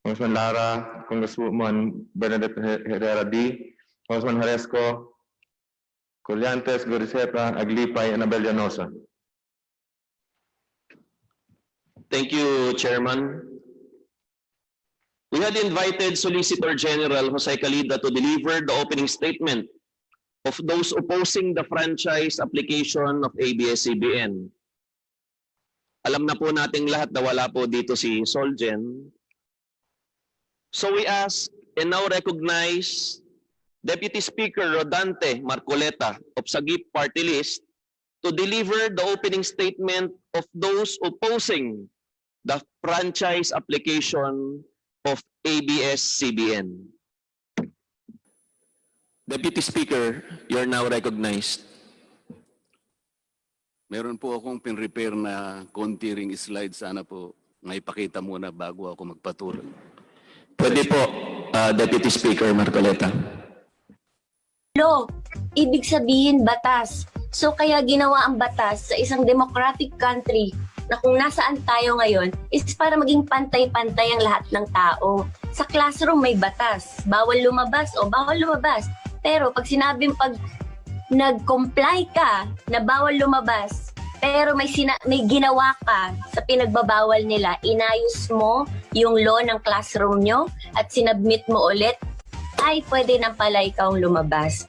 Congressman Lara, Congresswoman Bernadette Herrera D, Congressman Haresco, Colliantes, Guriceta, Aglipay, and Abel Llanosa. Thank you, Chairman. We had invited Solicitor General Jose Calida to deliver the opening statement of those opposing the franchise application of ABS-CBN. Alam na po nating lahat na wala po dito si Solgen. So we ask and now recognize Deputy Speaker Rodante Marcoleta of Sagip Party List to deliver the opening statement of those opposing the franchise application of ABS-CBN. Deputy Speaker, you are now recognized. Meron po akong pin-repair na konti ring slide. Sana po maipakita muna bago ako magpatuloy. Pwede po, Deputy Speaker Marcoleta. Law, ibig sabihin batas. So kaya ginawa ang batas sa isang democratic country na kung nasaan tayo ngayon is para maging pantay-pantay ang lahat ng tao. Sa classroom may batas, bawal lumabas o bawal lumabas. Pero pag sinabing pag nag-comply ka na bawal lumabas, pero may ginawa ka sa pinagbabawal nila, inayos mo yung law ng classroom nyo at sinabmit mo ulit, ay pwede nang pala ikaw lumabas.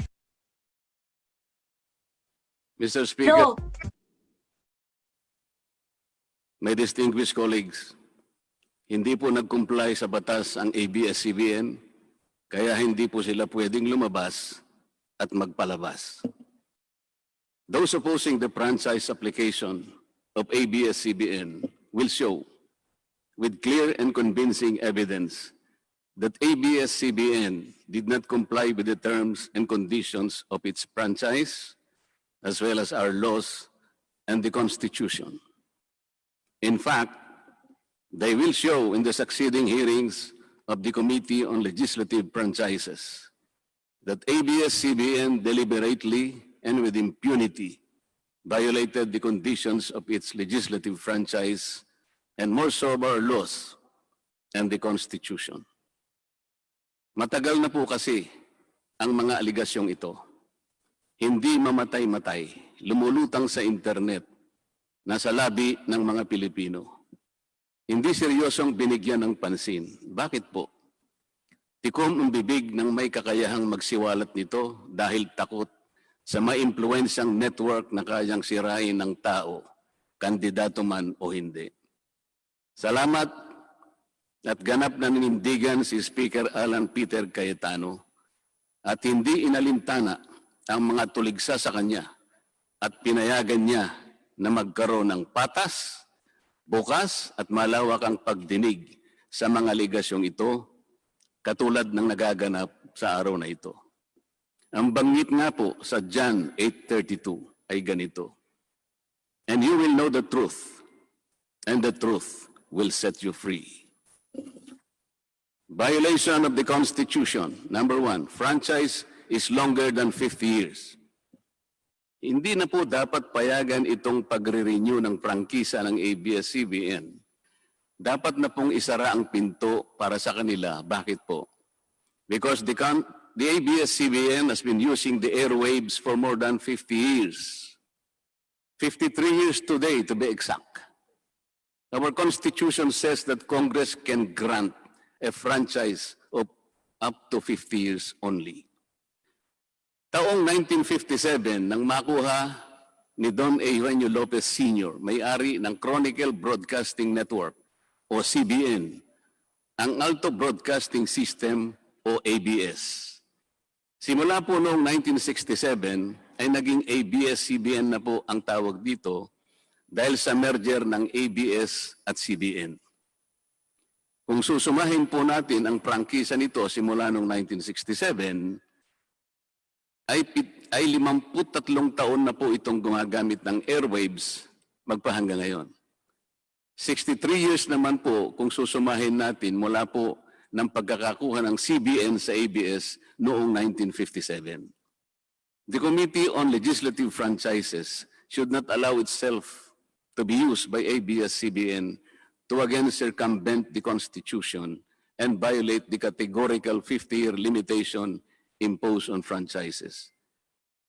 Mr. Speaker, No. my distinguished colleagues, hindi po nag-comply sa batas ang ABS-CBN, kaya hindi po sila pwedeng lumabas at magpalabas. Those opposing the franchise application of ABS-CBN will show with clear and convincing evidence that ABS-CBN did not comply with the terms and conditions of its franchise, as well as our laws and the Constitution. In fact, they will show in the succeeding hearings of the Committee on Legislative Franchises that ABS-CBN deliberately and with impunity violated the conditions of its legislative franchise and more so our laws and the Constitution. Matagal na po kasi ang mga aligasyong ito. Hindi mamatay-matay, lumulutang sa internet, nasa labi ng mga Pilipino. Hindi seryosong binigyan ng pansin. Bakit po? Tikom ang bibig ng may kakayahang magsiwalat nito dahil takot sa maimpluwensyang network na kayang sirain ng tao, kandidato man o hindi. Salamat at ganap na ninindigan si Speaker Alan Peter Cayetano at hindi inalintana ang mga tuligsa sa kanya at pinayagan niya na magkaroon ng patas, bukas at malawak ang pagdinig sa mga aligasyong ito katulad ng nagaganap sa araw na ito. Ang banggit nga po sa John 8:32 ay ganito, "And you will know the truth, and the truth will set you free." Violation of the Constitution. Number 1, franchise is longer than 50 years. Hindi na po dapat payagan itong pagre-renew ng prangkisa ng ABS-CBN. Dapat na pong isara ang pinto para sa kanila. Bakit po? Because the ABS-CBN has been using the airwaves for more than 50 years. 53 years today, to be exact. Our Constitution says that Congress can grant a franchise of up to 50 years only. Taong 1957, nang makuha ni Don Eugenio Lopez Sr., may-ari ng Chronicle Broadcasting Network o CBN, ang Alto Broadcasting System o ABS. Simula po noong 1967 ay naging ABS-CBN na po ang tawag dito dahil sa merger ng ABS at CBN. Kung susumahin po natin ang prangkisa nito simula noong 1967, ay 53 taon na po itong gumagamit ng airwaves magpahanggang ngayon. 63 years naman po kung susumahin natin mula po ng pagkakakuha ng CBN sa ABS noong 1957. The Committee on Legislative Franchises should not allow itself to be used by ABS-CBN to again circumvent the Constitution and violate the categorical 50-year limitation imposed on franchises.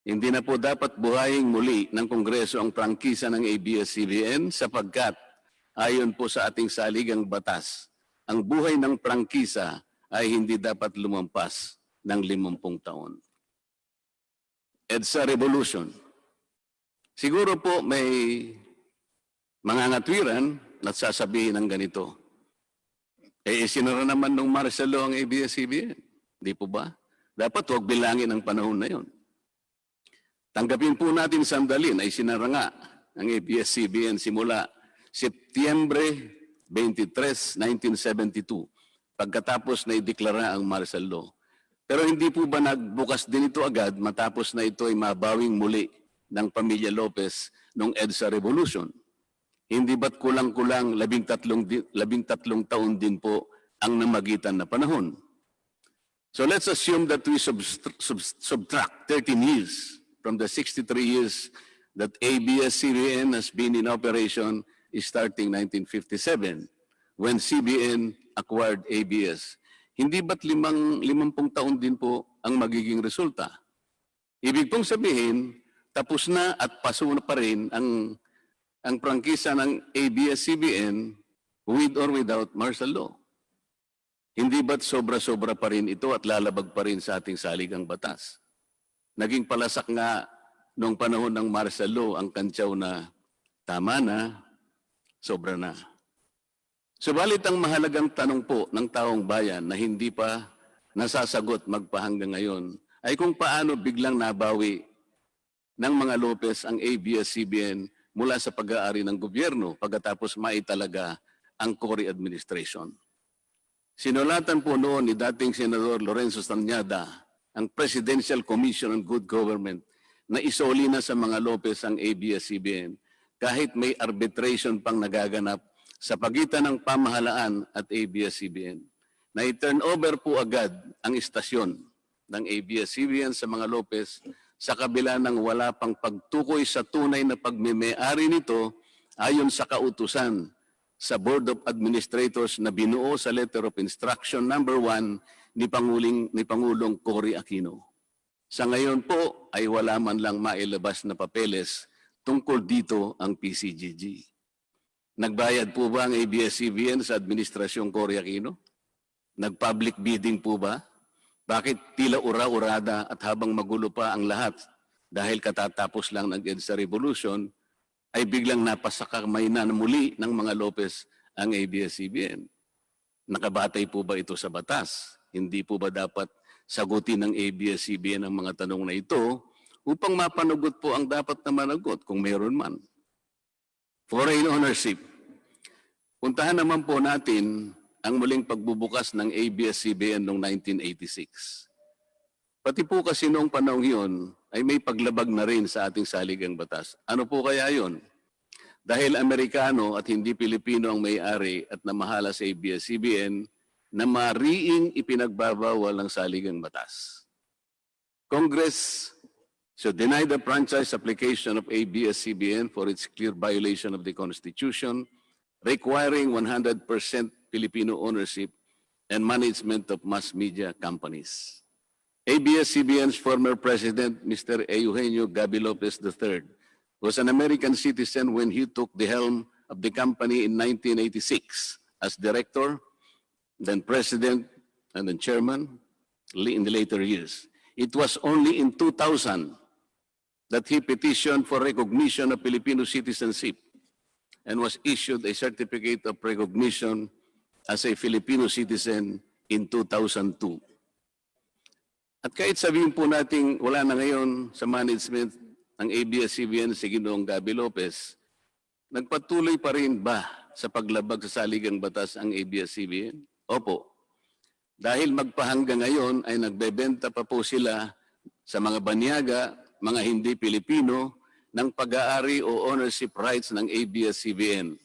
Hindi na po dapat buhayin muli ng Kongreso ang prangkisa ng ABS-CBN sapagkat ayon po sa ating saligang batas, ang buhay ng prangkisa ay hindi dapat lumampas ng 50 taon. EDSA Revolution. Siguro po may mga ngatwiran na sasabihin ng ganito. Isinara naman ng martial law ang ABS-CBN. Di po ba? Dapat huwag bilangin ang panahon na yon. Tanggapin po natin sandali na isinara nga ang ABS-CBN simula Setyembre 23, 1972, pagkatapos na ideklara ang martial law. Pero hindi po ba nagbukas din ito agad matapos na ito ay mabawing muli ng pamilya Lopez noong EDSA Revolution? Hindi ba't kulang-kulang 13 taon din po ang namagitan na panahon? So let's assume that we subtract 13 years from the 63 years that ABS-CBN has been in operation starting 1957 when CBN acquired ABS. Hindi ba't 50 taon din po ang magiging resulta? Ibig pong sabihin, tapos na at paso na pa rin ang prangkisa ng ABS-CBN with or without martial law. Hindi ba't sobra-sobra pa rin ito at lalabag pa rin sa ating saligang batas? Naging palasak nga noong panahon ng martial law ang kantsaw na tama na, sobra na. Subalit ang mahalagang tanong po ng taong bayan na hindi pa nasasagot magpahanggang ngayon ay kung paano biglang nabawi ng mga Lopez ang ABS-CBN mula sa pag-aari ng gobyerno pagkatapos maitalaga ang Cory administration. Sinulatan po noon ni dating Senador Lorenzo Tanyada ang Presidential Commission on Good Government na isoli na sa mga Lopez ang ABS-CBN kahit may arbitration pang nagaganap sa pagitan ng pamahalaan at ABS-CBN. Na i-turn over po agad ang istasyon ng ABS-CBN sa mga Lopez sa kabila ng wala pang pagtukoy sa tunay na pagmeme-ari nito ayon sa kautusan sa Board of Administrators na binuo sa Letter of Instruction number 1 ni Pangulong Cory Aquino. Sa ngayon po ay wala man lang mailabas na papeles tungkol dito ang PCGG. Nagbayad po ba ang ABS-CBN sa Administrasyong Cory Aquino? Nag-public bidding po ba? Bakit tila ura-urada at habang magulo pa ang lahat dahil katatapos lang ng EDSA Revolution, ay biglang napasakamay na muli ng mga Lopez ang ABS-CBN? Nakabatay po ba ito sa batas? Hindi po ba dapat sagutin ng ABS-CBN ang mga tanong na ito upang mapanagot po ang dapat na managot kung mayroon man? Foreign ownership. Puntahan naman po natin ang muling pagbubukas ng ABS-CBN noong 1986. Pati po kasi noong panahon yun ay may paglabag na rin sa ating saligang batas. Ano po kaya yun? Dahil Amerikano at hindi Pilipino ang may-ari at namahala sa ABS-CBN, na mariing ipinagbabawal ng saligang batas. Congress should deny the franchise application of ABS-CBN for its clear violation of the Constitution, requiring 100% Filipino ownership and management of mass media companies. ABS-CBN's former president, Mr. Eugenio Gaby Lopez III, was an American citizen when he took the helm of the company in 1986 as director, then president, and then chairman in the later years. It was only in 2000 that he petitioned for recognition of Filipino citizenship and was issued a certificate of recognition as a Filipino citizen in 2002. At kahit sabihin po natin wala na ngayon sa management ng ABS-CBN si Ginoong Gaby Lopez, nagpatuloy pa rin ba sa paglabag sa saligang batas ang ABS-CBN? Opo. Dahil magpahanggang ngayon ay nagbebenta pa po sila sa mga banyaga, mga hindi Pilipino, ng pag-aari o ownership rights ng ABS-CBN.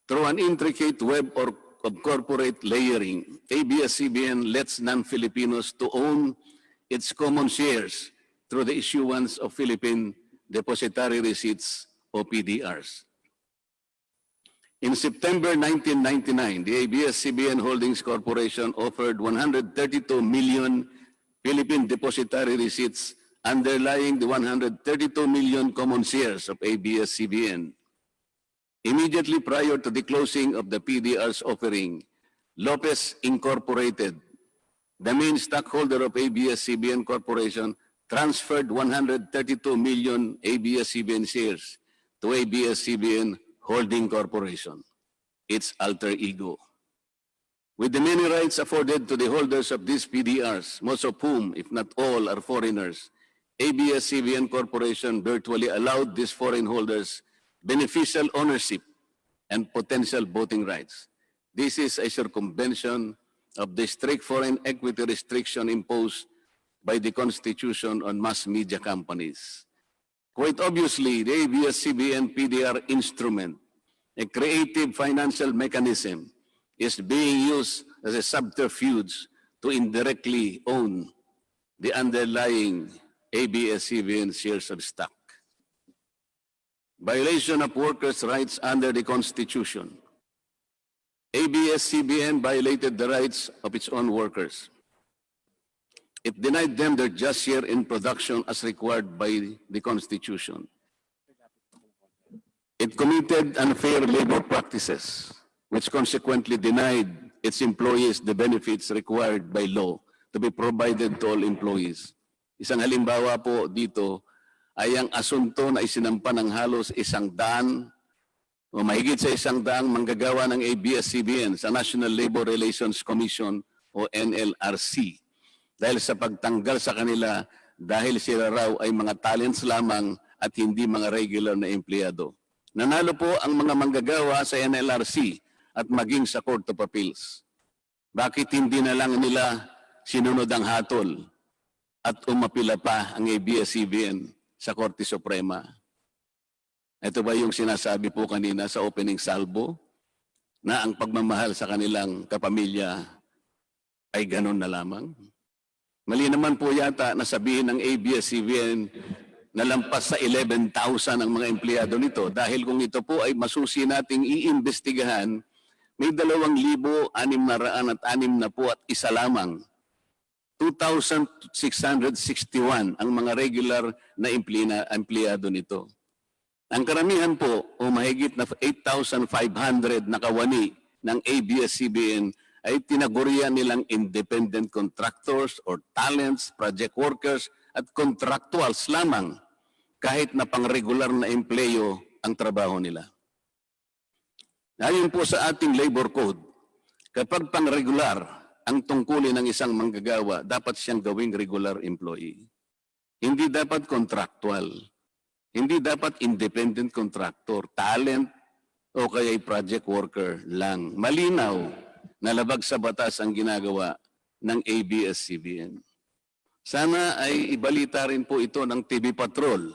Through an intricate web of corporate layering, ABS-CBN lets non-Filipinos to own its common shares through the issuance of Philippine Depositary Receipts o PDRs. In September 1999, the ABS-CBN Holdings Corporation offered 132 million Philippine depositary receipts underlying the 132 million common shares of ABS-CBN. Immediately prior to the closing of the PDR's offering, Lopez Incorporated, the main stockholder of ABS-CBN Corporation, transferred 132 million ABS-CBN shares to ABS-CBN Holding Corporation, its alter ego. With the many rights afforded to the holders of these PDRs, most of whom, if not all, are foreigners, ABS-CBN Corporation virtually allowed these foreign holders beneficial ownership and potential voting rights. This is a circumvention of the strict foreign equity restriction imposed by the Constitution on mass media companies. Quite obviously, the ABS-CBN PDR instrument, a creative financial mechanism, is being used as a subterfuge to indirectly own the underlying ABS-CBN shares of stock. Violation of workers' rights under the Constitution. ABS-CBN violated the rights of its own workers. It denied them their just share in production as required by the Constitution. It committed unfair labor practices, which consequently denied its employees the benefits required by law to be provided to all employees. Isang halimbawa po dito ay ang asunto na isinampa ng halos 100 o mahigit sa 100 manggagawa ng ABS-CBN sa National Labor Relations Commission o NLRC dahil sa pagtanggal sa kanila dahil sila raw ay mga talents lamang at hindi mga regular na empleyado. Nanalo po ang mga manggagawa sa NLRC at maging sa Court of Appeals. Bakit hindi na lang nila sinunod ang hatol at umapila pa ang ABS-CBN sa Korte Suprema? Ito ba yung sinasabi po kanina sa opening salvo na ang pagmamahal sa kanilang kapamilya ay ganun na lamang? Mali naman po yata na sabihin ng ABS-CBN na lampas sa 11,000 ang mga empleyado nito dahil kung ito po ay masusi nating iimbestigahan, may 2,661 at isa lamang. 2,661 ang mga regular na empleyado nito. Ang karamihan po o mahigit na 8,500 na kawani ng ABS-CBN ay tinagurian nilang independent contractors or talents, project workers at contractuals lamang kahit na pang-regular na empleyo ang trabaho nila. Ayon po sa ating labor code, kapag pang-regular ang tungkulin ng isang manggagawa, dapat siyang gawing regular employee. Hindi dapat contractual. Hindi dapat independent contractor, talent, o kaya'y project worker lang. Malinaw na labag sa batas ang ginagawa ng ABS-CBN. Sana ay ibalita rin po ito ng TV Patrol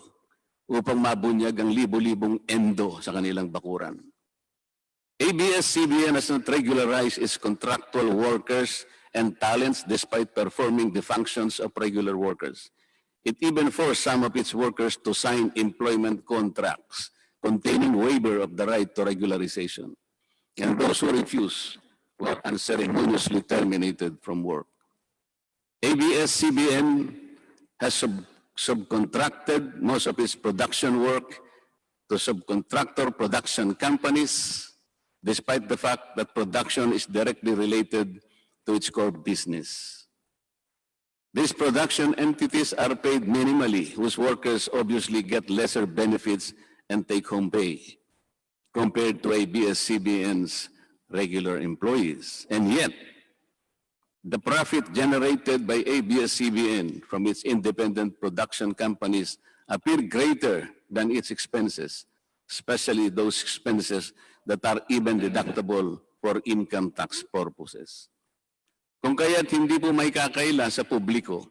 upang mabunyag ang libo-libong endo sa kanilang bakuran. ABS-CBN has not regularized its contractual workers and talents despite performing the functions of regular workers. It even forced some of its workers to sign employment contracts containing waiver of the right to regularization. And those who refuse were unceremoniously terminated from work. ABS-CBN has subcontracted most of its production work to subcontractor production companies, despite the fact that production is directly related to its core business. These production entities are paid minimally, whose workers obviously get lesser benefits and take-home pay compared to ABS-CBN's regular employees. And yet, the profit generated by ABS-CBN from its independent production companies appear greater than its expenses, especially those expenses that are even deductible for income tax purposes. Kung kaya't hindi po may kakaila sa publiko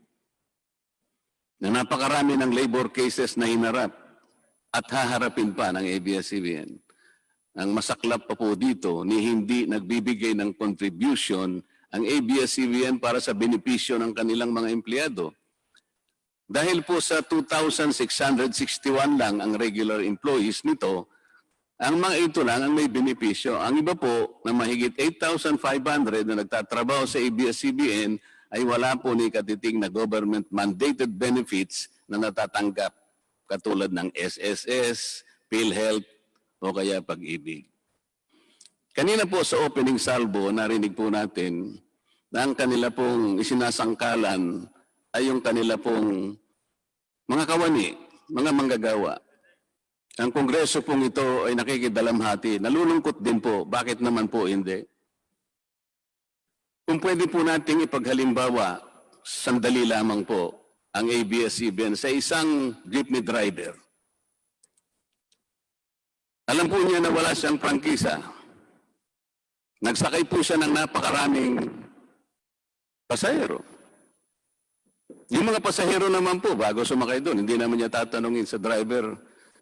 na napakarami ng labor cases na hinarap at haharapin pa ng ABS-CBN. Ang masaklap pa po dito ni hindi nagbibigay ng contribution ang ABS-CBN para sa benepisyo ng kanilang mga empleyado. Dahil po sa 2,661 lang ang regular employees nito, Ang mga ito lang ang may benepisyo. Ang iba po na mahigit 8,500 na nagtatrabaho sa ABS-CBN ay wala po ni katiting na government mandated benefits na natatanggap katulad ng SSS, PhilHealth o kaya Pag-ibig. Kanina po sa opening salvo, narinig po natin na ang kanila pong isinasangkalan ay yung kanila pong mga kawani, mga manggagawa. Ang kongreso pong ito ay nakikidalamhati. Nalulungkot din po. Bakit naman po hindi? Kung pwede po nating ipaghalimbawa, sandali lamang po, ang ABS-CBN sa isang jeepney driver. Alam po niya na wala siyang prangkisa. Nagsakay po siya ng napakaraming pasahero. Yung mga pasahero naman po, bago sumakay doon, hindi naman niya tatanungin sa driver,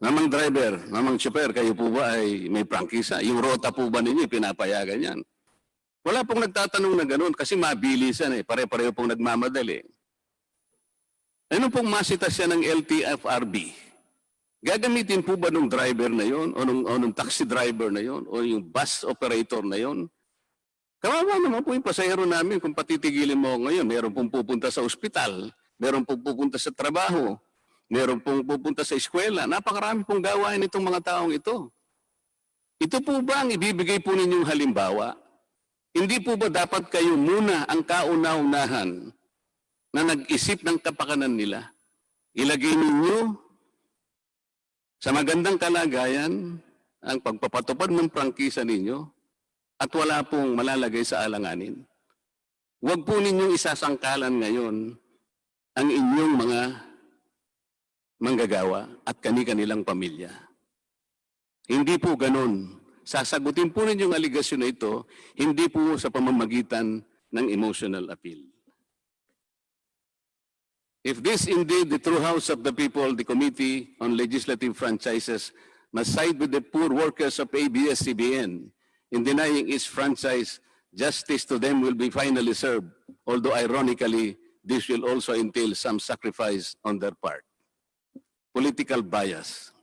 Mamang chopper, kayo po ba ay may prangkisa? Yung rota po ba ninyo, pinapayagan yan? Wala pong nagtatanong na ganoon kasi mabilisan eh. Pare-pareho pong nagmamadali. Ano pong masita siya ng LTFRB? Gagamitin po ba nung driver na yon o nung taxi driver na yon o yung bus operator na yon? Kawawa naman po yung pasahero namin kung patitigilin mo ngayon. Meron pong pupunta sa ospital, meron pong pupunta sa trabaho, meron pong pupunta sa eskwela. Napakarami pong gawain itong mga taong ito. Ito po ba ang ibibigay po ninyong halimbawa? Hindi po ba dapat kayo muna ang kauna-unahan na nag-isip ng kapakanan nila? Ilagay ninyo sa magandang kalagayan ang pagpapatupad ng prangkisa ninyo at wala pong malalagay sa alanganin. Huwag po ninyong isasangkalan ngayon ang inyong mga manggagawa at kani-kanilang pamilya. Hindi po ganon. Sasagutin po ninyong aligasyon na ito, hindi po sa pamamagitan ng emotional appeal. If this indeed the true house of the people, the Committee on Legislative Franchises must side with the poor workers of ABS-CBN in denying its franchise, justice to them will be finally served, although ironically, this will also entail some sacrifice on their part. Political bias.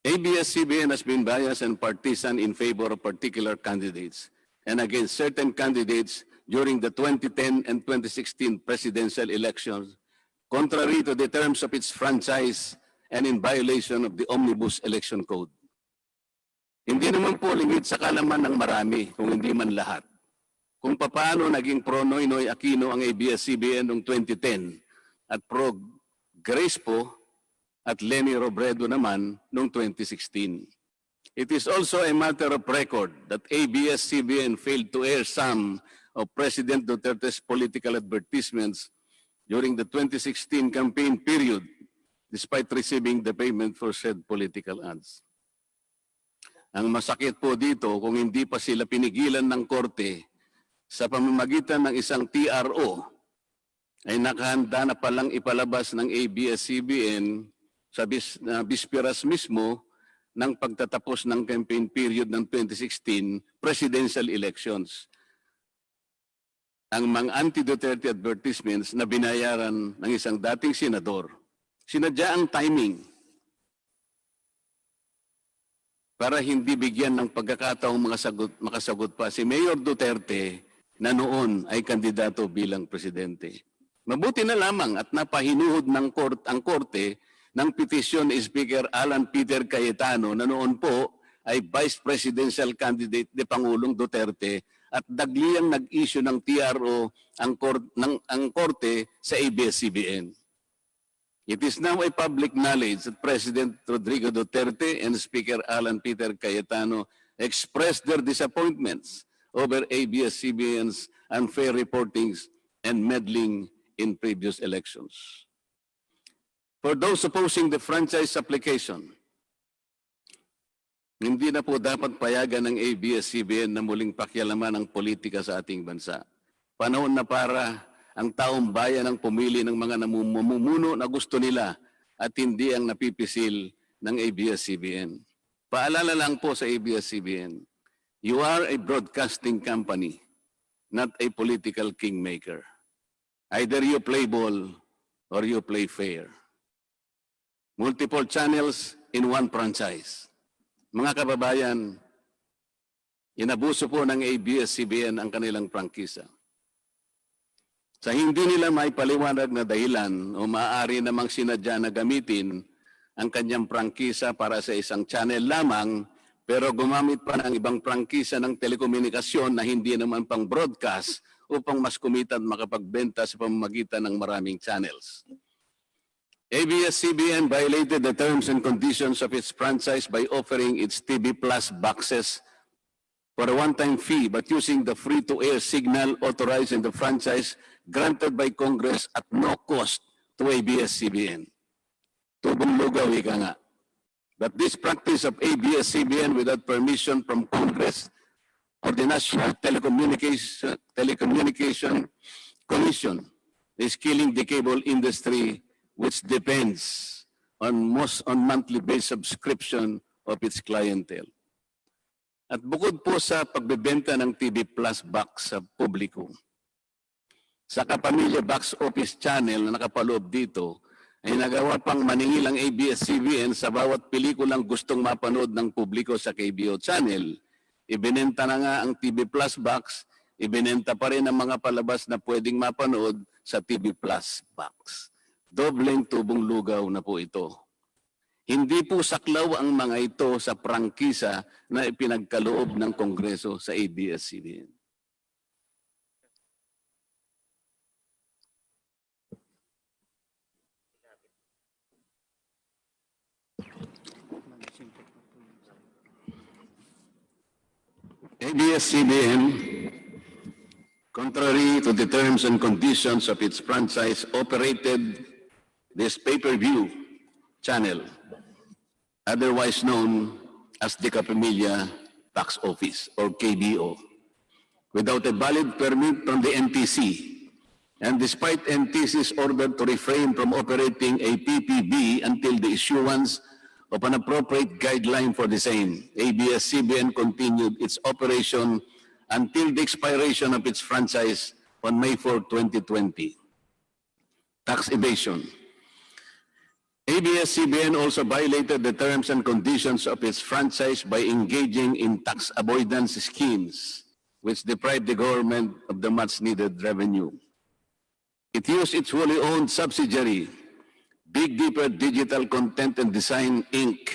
ABS-CBN has been biased and partisan in favor of particular candidates and against certain candidates during the 2010 and 2016 presidential elections, contrary to the terms of its franchise and in violation of the Omnibus Election Code. Hindi naman po lingid sa kalaman ng marami, kung hindi man lahat, kung paano naging pro-Noynoy Aquino ang ABS-CBN noong 2010 at pro-Grace po at Lenny Robredo naman noong 2016. It is also a matter of record that ABS-CBN failed to air some of President Duterte's political advertisements during the 2016 campaign period, despite receiving the payment for said political ads. Ang masakit po dito, kung hindi pa sila pinigilan ng korte sa pamamagitan ng isang TRO, ay nakahanda na palang ipalabas ng ABS-CBN sa bisperas mismo ng pagtatapos ng campaign period ng 2016 presidential elections. Ang mga anti-Duterte advertisements na binayaran ng isang dating senador, sinadya ang timing para hindi bigyan ng pagkakataong makasagot pa si Mayor Duterte na noon ay kandidato bilang presidente. Mabuti na lamang at napahinuhod ng ang korte ng petisyon ni Speaker Alan Peter Cayetano na noon po ay Vice Presidential Candidate ni Pangulong Duterte at dagliang nag-issue ng TRO ang korte sa ABS-CBN. It is now a public knowledge that President Rodrigo Duterte and Speaker Alan Peter Cayetano expressed their disappointments over ABS-CBN's unfair reportings and meddling in previous elections. For those opposing the franchise application, hindi na po dapat payagan ng ABS-CBN na muling pakialaman ang politika sa ating bansa. Panahon na para ang taong bayan ang pumili ng mga namumuno na gusto nila at hindi ang napipisil ng ABS-CBN. Paalala lang po sa ABS-CBN, you are a broadcasting company, not a political kingmaker. Either you play ball or you play fair. Multiple channels in one franchise. Mga kababayan, inabuso po ng ABS-CBN ang kanilang prangkisa. Sa hindi nila may paliwanag na dahilan o maaari namang sinadya na gamitin ang kanyang prangkisa para sa isang channel lamang, pero gumamit pa ng ibang prangkisa ng telekomunikasyon na hindi naman pang broadcast upang mas kumita at makapagbenta sa pamamagitan ng maraming channels. ABS-CBN violated the terms and conditions of its franchise by offering its TV Plus boxes for a one-time fee but using the free-to-air signal authorized in the franchise granted by Congress at no cost to ABS-CBN. Tubong lugaw, ika nga. But this practice of ABS-CBN without permission from Congress or the National Telecommunication Commission is killing the cable industry, which depends on monthly based subscription of its clientele. At bukod po sa pagbebenta ng TV Plus box sa publiko, sa Kapamilya Box Office Channel na nakapaloob dito, ay nagawa pang maningil ang ABS-CBN sa bawat pelikulang gustong mapanood ng publiko sa KBO Channel. Ibinenta na nga ang TV Plus box, ibinenta pa rin ang mga palabas na pwedeng mapanood sa TV Plus box. Dobleng tubong lugaw na po ito. Hindi po saklaw ang mga ito sa prangkisa na ipinagkaloob ng Kongreso sa ABS-CBN. ABS-CBN, contrary to the terms and conditions of its franchise, operated this pay-per-view channel, otherwise known as the Kapamilya Box Office or KBO, without a valid permit from the NTC. And despite NTC's order to refrain from operating a PPB until the issuance of an appropriate guideline for the same, ABS-CBN continued its operation until the expiration of its franchise on May 4, 2020. Tax evasion. ABS-CBN also violated the terms and conditions of its franchise by engaging in tax avoidance schemes, which deprived the government of the much-needed revenue. It used its wholly owned subsidiary, Big Dipper Digital Content and Design, Inc.,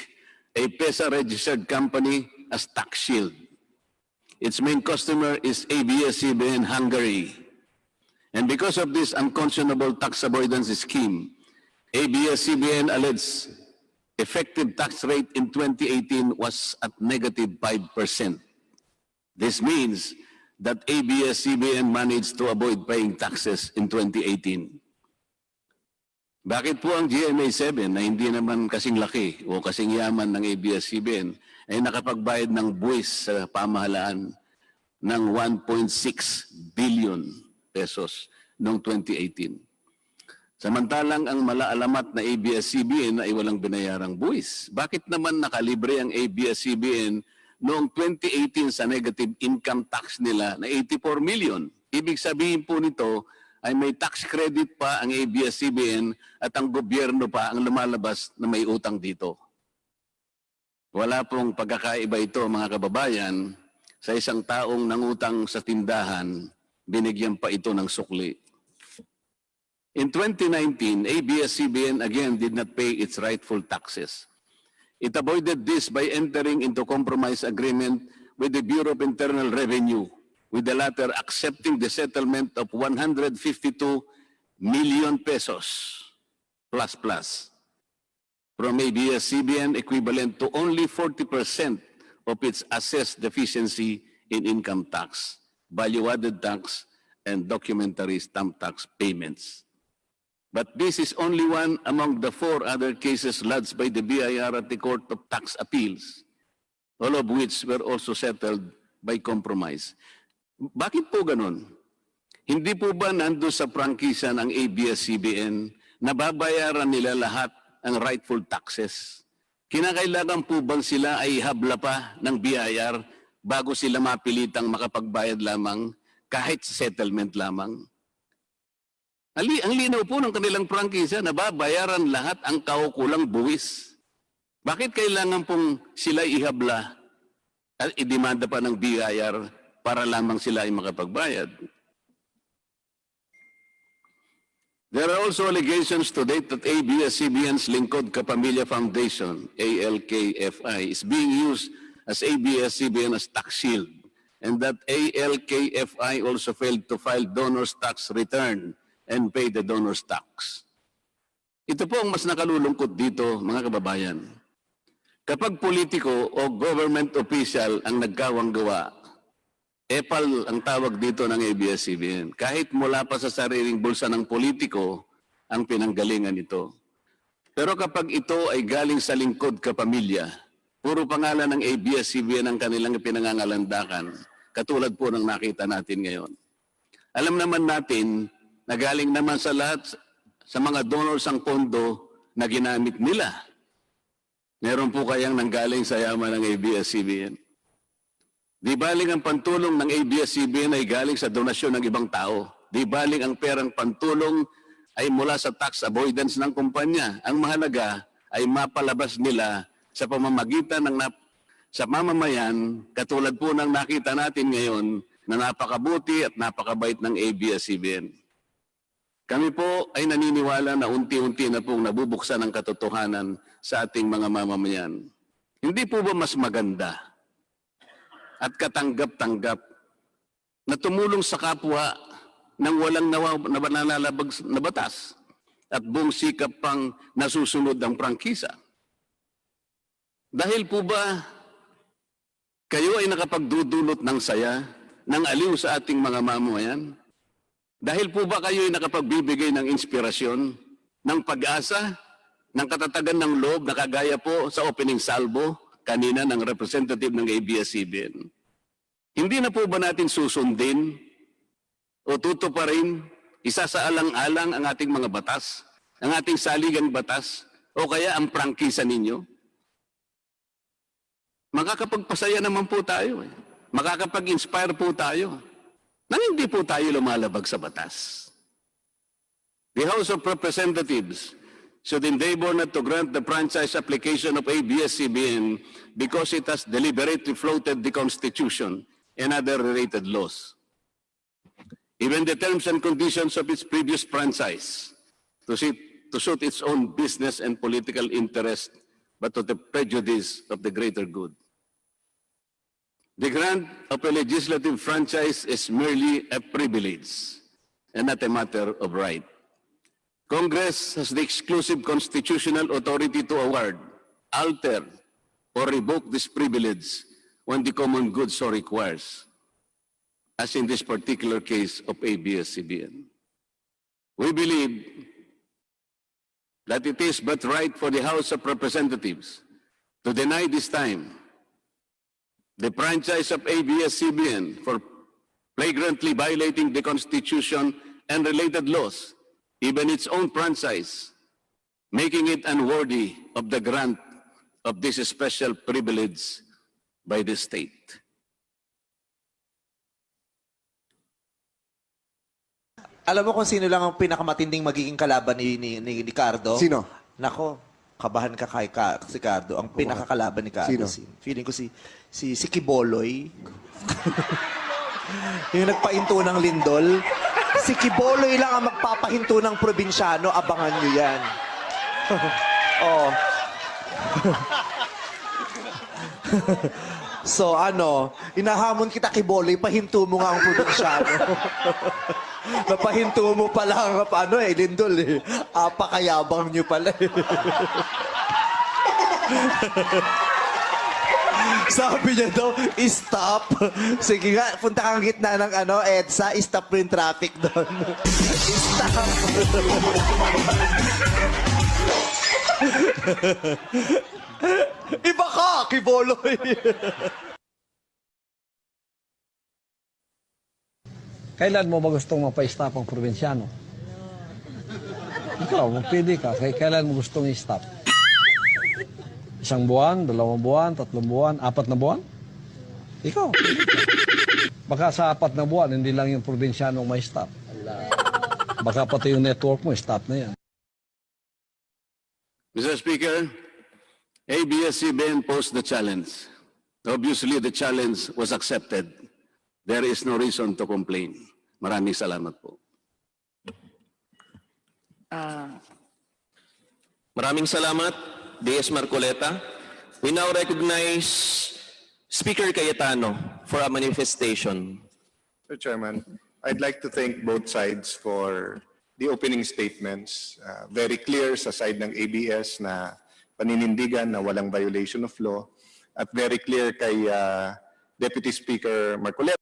a PESA-registered company, as tax shield. Its main customer is ABS-CBN Hungary. And because of this unconscionable tax avoidance scheme, ABS-CBN alleged effective tax rate in 2018 was at -5%. This means that ABS-CBN managed to avoid paying taxes in 2018. Bakit po ang GMA7 na hindi naman kasing laki o kasing yaman ng ABS-CBN ay nakapagbayad ng buwis sa pamahalaan ng 1.6 billion pesos noong 2018? Samantalang ang malaalamat na ABS-CBN ay walang binayarang buwis. Bakit naman nakalibre ang ABS-CBN noong 2018 sa negative income tax nila na 84 million? Ibig sabihin po nito ay may tax credit pa ang ABS-CBN at ang gobyerno pa ang lumalabas na may utang dito. Wala pong pagkakaiba ito, mga kababayan. Sa isang taong nangutang sa tindahan, binigyan pa ito ng sukli. In 2019, ABS-CBN again did not pay its rightful taxes. It avoided this by entering into compromise agreement with the Bureau of Internal Revenue, with the latter accepting the settlement of 152 million pesos plus from ABS-CBN, equivalent to only 40% of its assessed deficiency in income tax, value-added tax, and documentary stamp tax payments. But this is only one among the 4 other cases lodged by the BIR at the Court of Tax Appeals, all of which were also settled by compromise. Bakit po ganun? Hindi po ba nandun sa prangkisa ng ABS-CBN na babayaran nila lahat ang rightful taxes? Kinakailangan po bang sila ay habla pa ng BIR bago sila mapilitang makapagbayad lamang kahit settlement lamang? Ang linaw po ng kanilang prangkisa na babayaran lahat ang kaukulang buwis. Bakit kailangan pong sila ihabla at idemanda pa ng BIR para lamang sila ay makapagbayad? There are also allegations to date that ABS-CBN's Lingkod Kapamilya Foundation, ALKFI, is being used as ABS-CBN as tax shield, and that ALKFI also failed to file donor's tax return and pay the donor's tax. Ito po ang mas nakalulungkot dito, mga kababayan. Kapag politiko o government official ang nagkawang gawa, epal ang tawag dito ng ABS-CBN. Kahit mula pa sa sariling bulsa ng politiko ang pinanggalingan ito. Pero kapag ito ay galing sa lingkod kapamilya, puro pangalan ng ABS-CBN ang kanilang pinangangalandakan, katulad po ng nakita natin ngayon. Alam naman natin na galing naman sa lahat, sa mga donors ang pondo na ginamit nila. Meron po kayang nanggaling sa yaman ng ABS-CBN. Di baling ang pantulong ng ABS-CBN ay galing sa donasyon ng ibang tao. Di baling ang perang pantulong ay mula sa tax avoidance ng kumpanya. Ang mahalaga ay mapalabas nila sa pamamagitan ng sa mamamayan, katulad po ng nakita natin ngayon na napakabuti at napakabait ng ABS-CBN. Kami po ay naniniwala na unti-unti na pong nabubuksan ang katotohanan sa ating mga mamamayan. Hindi po ba mas maganda at katanggap-tanggap na tumulong sa kapwa ng walang nalalabag na batas at buong sikap pang nasusunod ang prangkisa? Dahil po ba kayo ay nakapagdudulot ng saya, ng aliw sa ating mga mamamayan? Dahil po ba kayo ay nakapagbibigay ng inspirasyon, ng pag-asa, ng katatagan ng loob na kagaya po sa opening salvo kanina ng representative ng ABS-CBN? Hindi na po ba natin susundin o tutuparin, isasaalang-alang ang ating mga batas, ang ating saligang batas, o kaya ang prangkisa ninyo? Makakapagpasaya naman po tayo. Makakapag-inspire po tayo. Nang hindi po tayo lumalabag sa batas. The House of Representatives should endeavor not to grant the franchise application of ABS-CBN because it has deliberately floated the Constitution and other related laws. Even the terms and conditions of its previous franchise to suit its own business and political interest, but to the prejudice of the greater good. The grant of a legislative franchise is merely a privilege and not a matter of right. Congress has the exclusive constitutional authority to award, alter, or revoke this privilege when the common good so requires, as in this particular case of ABS-CBN. We believe that it is but right for the House of Representatives to deny this time the franchise of ABS-CBN for flagrantly violating the Constitution and related laws, even its own franchise, making it unworthy of the grant of this special privilege by the state. Alam mo kung sino lang ang pinakamatinding magiging kalaban ni Cardo? Sino? Nako, kabahan ka kay si Cardo. Ang pinakakalaban ni Cardo. Sino? Feeling ko si Kiboloy. Yung nagpahinto ng lindol. Si Kiboloy lang ang magpapahinto ng probinsyano. Abangan nyo yan. Oh. So inahamon kita Kiboloy, pahinto mo nga ang probinsyano. Napahinto mo pa lang lindol eh. Apakayabang nyo pala eh. Sabi niya daw, stop. Sige nga, punta kang gitna ng EDSA, stop mo yung traffic doon. Stop. Iba ka, Kiboloy. Kailan mo ba gustong mapa-stop ang probinsyano? Ikaw, magpili ka. Kailan mo gustong i-stop? 1 buwan, 2 buwan, 3 buwan, 4 na buwan? Ikaw. Baka sa 4 na buwan, hindi lang yung probinsyano may stop. Baka pati yung network mo, stop na yan. Mr. Speaker, ABS-CBN posed the challenge. Obviously, the challenge was accepted. There is no reason to complain. Maraming salamat po. Maraming salamat, DS Marcoleta. We now recognize Speaker Cayetano for a manifestation. Mr. Chairman, I'd like to thank both sides for the opening statements. Very clear sa side ng ABS na paninindigan na walang violation of law, at very clear kay Deputy Speaker Marcoleta